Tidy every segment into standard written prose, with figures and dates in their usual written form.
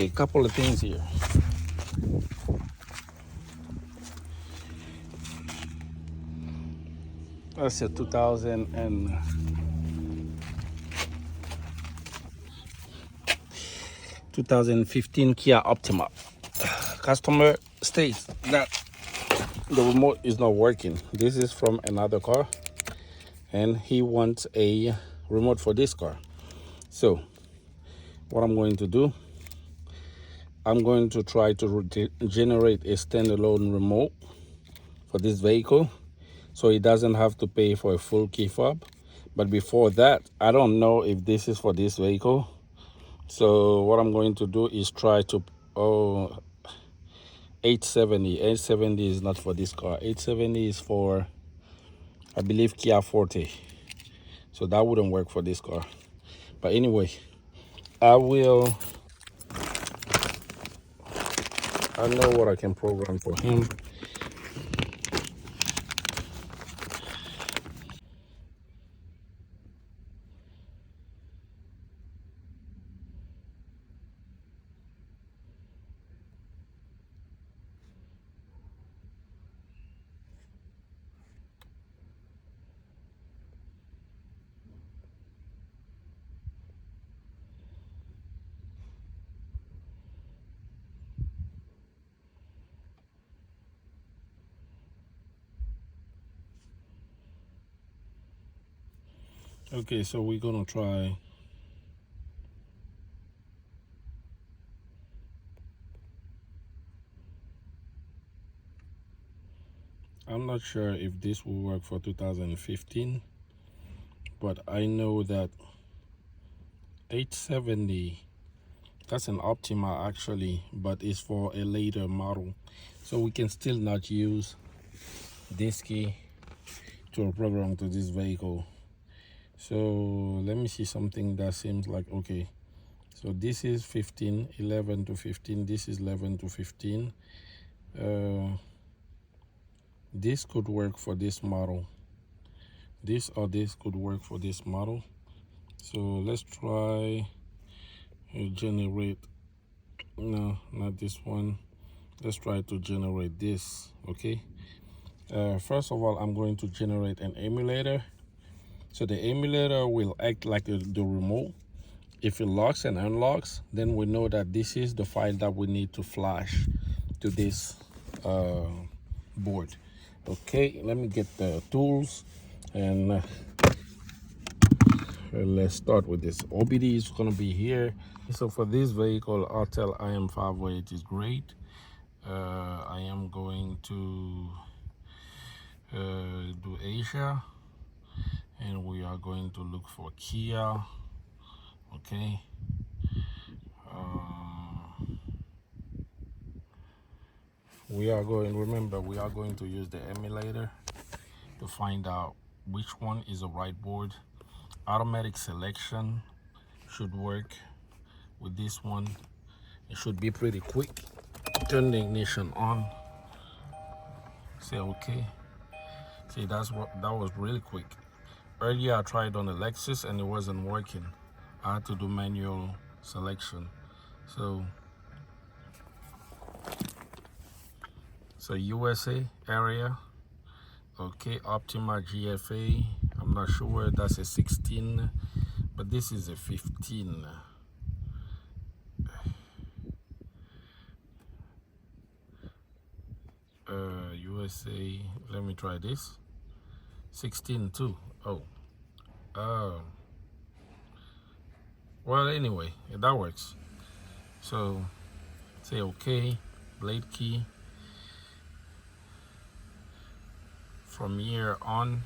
A couple of things here. That's a 2015 Kia Optima. Customer states that the remote is not working. This is from another car, and he wants a remote for this car. So what I'm going to do, I'm going to try to generate a standalone remote for this vehicle so he doesn't have to pay for a full key fob. But before that, I don't know if this is for this vehicle. So what I'm going to do is try to 870 is not for this car. 870 is for, I believe, Kia Forte. So that wouldn't work for this car. But anyway, I know what I can program for him. Okay, so we're gonna try. I'm not sure if this will work for 2015, but I know that 870, that's an Optima actually, but it's for a later model. So we can still not use this key to program to this vehicle. So let me see something that seems like okay. So this is 15, 11 to 15. This is 11 to 15. This could work for this model. This or this could work for this model. So let's try generate. No, not this one. Let's try to generate this. Okay. First of all, I'm going to generate an emulator. So the emulator will act like the remote. If it locks and unlocks, then we know that this is the file that we need to flash to this board. Okay, let me get the tools and let's start with this. OBD is gonna be here. So for this vehicle, Autel IM508 is great. I am going to do Asia, and we are going to look for Kia. Okay. We are going to use the emulator to find out which one is the right board. Automatic selection should work with this one. It should be pretty quick. Turn the ignition on. Say okay. See, that was really quick. Earlier I tried on the Lexus and it wasn't working. I had to do manual selection. So USA area. Okay, Optima GFA. I'm not sure, that's a 16, but this is a 15. USA, let me try this. 16 too. Oh. Well, anyway, that works. So say okay, blade key. From here on,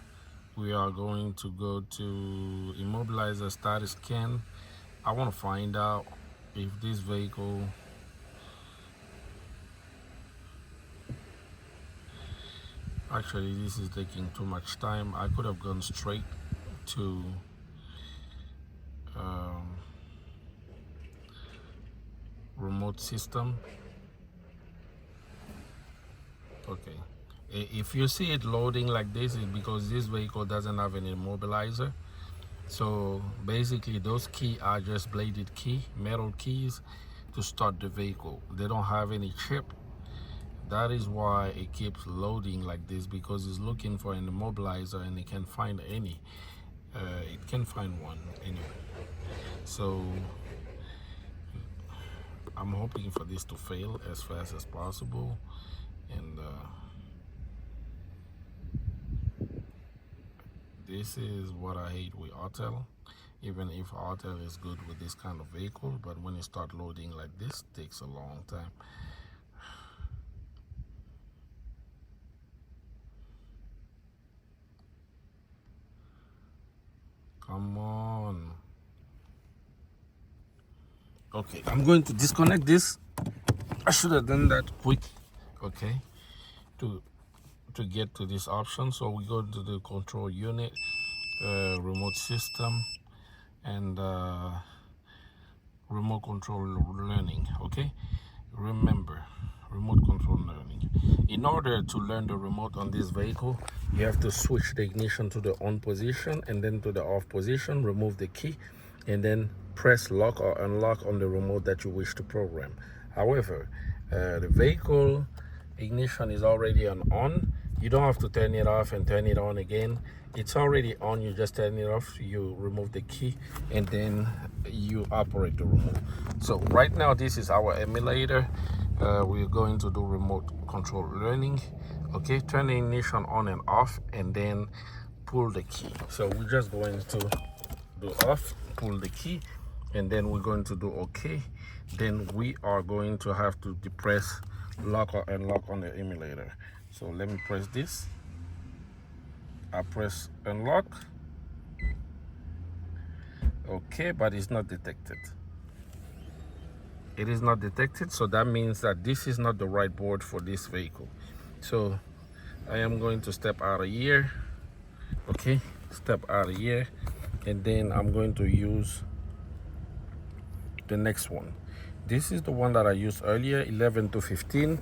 we are going to go to immobilizer status scan. I want to find out if this vehicle actually, this is taking too much time. I could have gone straight to remote system. Okay, if you see it loading like this, it's because this vehicle doesn't have an immobilizer. So basically those keys are just bladed key, metal keys. to start the vehicle. They don't have any chip. That is why it keeps loading like this, because it's looking for an immobilizer and it can't find any. It can find one anyway. So I'm hoping for this to fail as fast as possible. And this is what I hate with Autel. Even if Autel is good with this kind of vehicle, but when it start loading like this, it takes a long time. Come on. Okay, I'm going to disconnect this. I should have done that quick. Okay, to get to this option. So we go to the control unit, remote system, and remote control learning. Okay, remember, remote control learning. In order to learn the remote on this vehicle, you have to switch the ignition to the on position and then to the off position, remove the key, and then press lock or unlock on the remote that you wish to program. However, the vehicle ignition is already on. You don't have to turn it off and turn it on again. It's already on. You just turn it off, you remove the key, and then you operate the remote. So right now, this is our emulator. We're going to do remote control learning. Okay, turn the ignition on and off, and then pull the key. So we're just going to do off, pull the key, and then we're going to do okay. Then we are going to have to depress lock or unlock on the emulator. So let me press this. I press unlock. Okay, but it's not detected. It is not detected, so that means that this is not the right board for this vehicle. So I am going to step out of here. Okay, step out of here, and then I'm going to use the next one. This is the one that I used earlier, 11 to 15.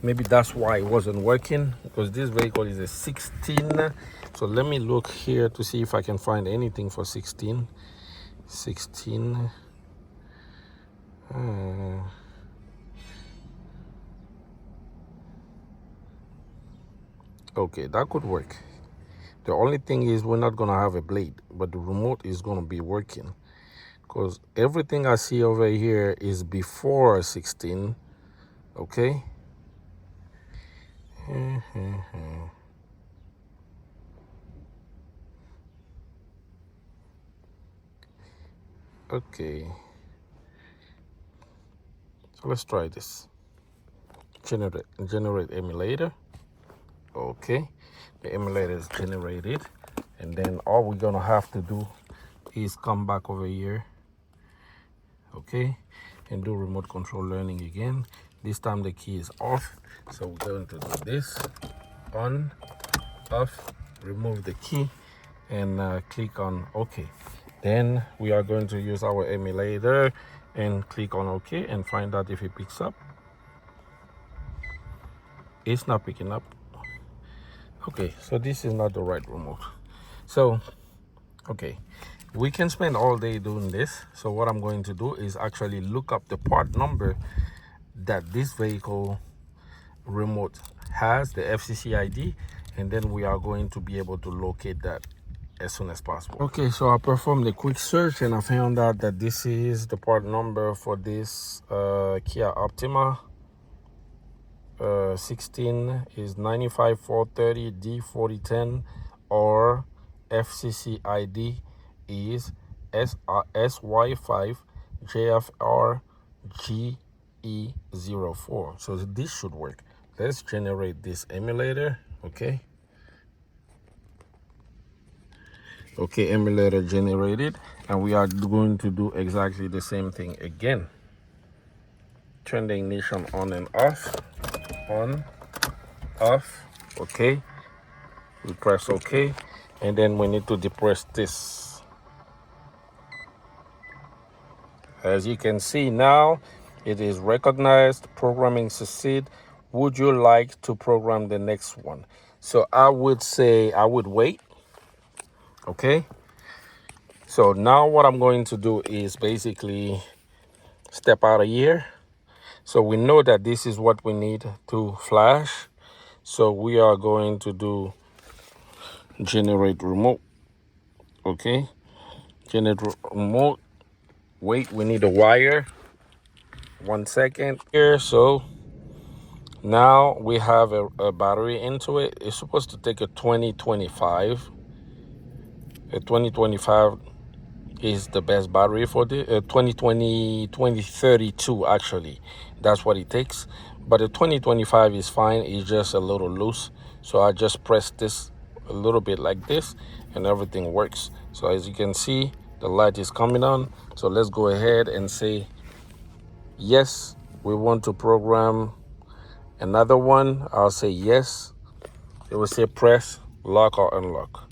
Maybe that's why it wasn't working, because this vehicle is a 16. So let me look here to see if I can find anything for 16. 16. Okay, that could work. The only thing is we're not gonna have a blade, but the remote is gonna be working, because everything I see over here is before 16. Okay. Okay, so let's try this. Generate emulator. Okay, the emulator is generated, and then all we're gonna have to do is come back over here, okay, and do remote control learning again. This time the key is off, so we're going to do this: on, off, remove the key, and click on OK. Then we are going to use our emulator and click on OK and find out if it picks up. It's not picking up. Okay, so this is not the right remote. So, okay, we can spend all day doing this. So what I'm going to do is actually look up the part number that this vehicle remote has, the FCC ID, and then we are going to be able to locate that as soon as possible. Okay, so I performed a quick search and I found out that this is the part number for this Kia Optima. 16 is 95430D4010, or FCC ID is SY5JFRGE04. So this should work. Let's generate this emulator. Okay. Okay, emulator generated, and we are going to do exactly the same thing again. Turn the ignition on and off. On, off. Okay, we press OK, and then we need to depress this. As you can see now, it is recognized. Programming succeed. Would you like to program the next one? So I would say I would wait. Okay, so now what I'm going to do is basically step out of here. So we know that this is what we need to flash. So we are going to do generate remote. Okay, generate remote. Wait, we need a wire. 1 second here. So now we have a battery into it. It's supposed to take a 2025. A 2025 is the best battery for the 2032 actually. That's what it takes. But the 2025 is fine. It's just a little loose. So I just press this a little bit like this and everything works. So as you can see, the light is coming on. So let's go ahead and say yes, we want to program another one. I'll say yes. It will say press lock or unlock.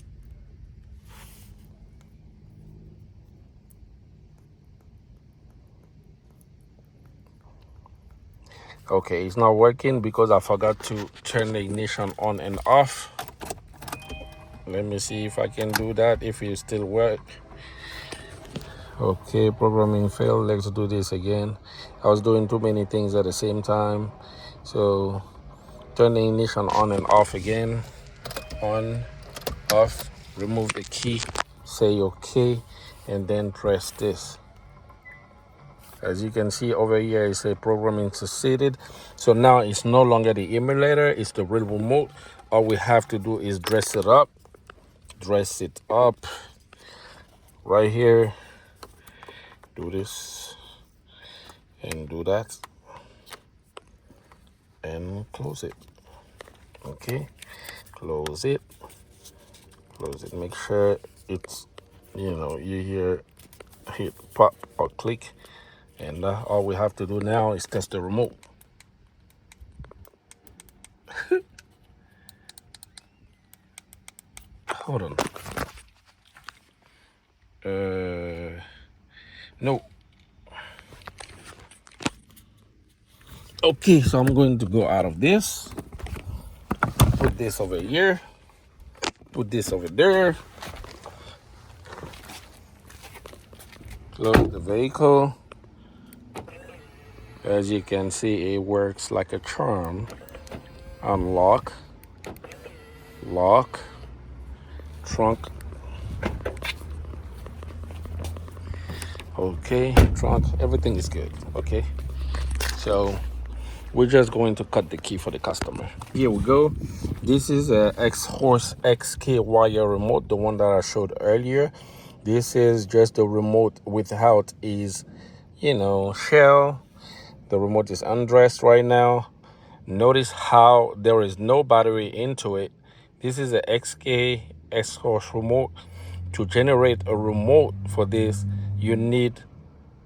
Okay, it's not working because I forgot to turn the ignition on and off. Let me see if I can do that, if it still work. Okay, programming failed. Let's do this again. I was doing too many things at the same time. So turn the ignition on and off again. On, off, remove the key, say okay, and then press this. As you can see over here, it says programming succeeded. So now it's no longer the emulator, it's the real remote. All we have to do is dress it up right here. Do this and do that and close it. Okay, close it. Make sure it's, you hear hit pop or click. And all we have to do now is test the remote. Hold on. No. Okay, so I'm going to go out of this. Put this over here. Put this over there. Close the vehicle. As you can see, it works like a charm. Unlock. Lock. Trunk. Okay, trunk. Everything is good. Okay. So we're just going to cut the key for the customer. Here we go. This is a xhorse XK wire remote, the one that I showed earlier. This is just the remote without its, shell. The remote is undressed right now. Notice how there is no battery into it. This is a XK xhorse remote. To generate a remote for this, you need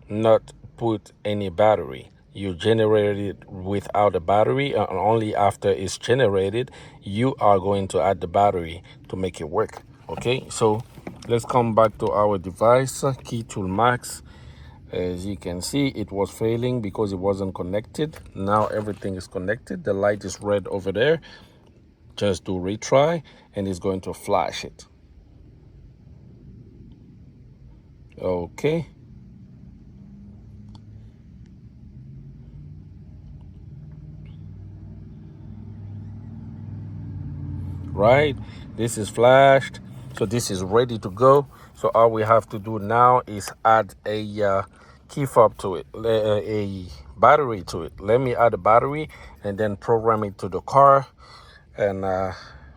not put any battery. You generate it without a battery, and only after it's generated, you are going to add the battery to make it work. Okay, so let's come back to our device, Key Tool Max. As you can see, it was failing because it wasn't connected. Now everything is connected. The light is red over there. Just do retry and it's going to flash it. Okay. Right, this is flashed, so this is ready to go. So all we have to do now is add a key fob to it, a battery to it. Let me add a battery and then program it to the car. And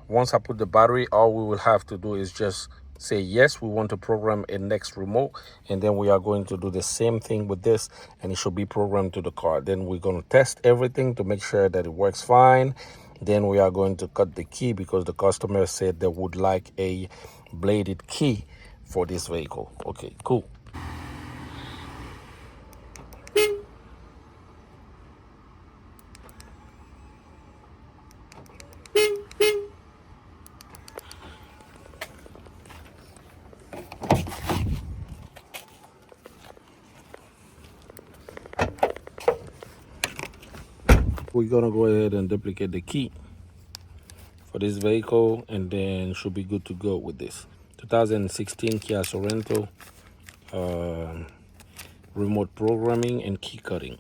once I put the battery, all we will have to do is just say yes, we want to program a next remote, and then we are going to do the same thing with this, and it should be programmed to the car. Then we're going to test everything to make sure that it works fine. Then we are going to cut the key because the customer said they would like a bladed key for this vehicle. Okay, cool. We're gonna go ahead and duplicate the key for this vehicle, and then should be good to go with this 2016 Kia Sorento. remote programming and key cutting.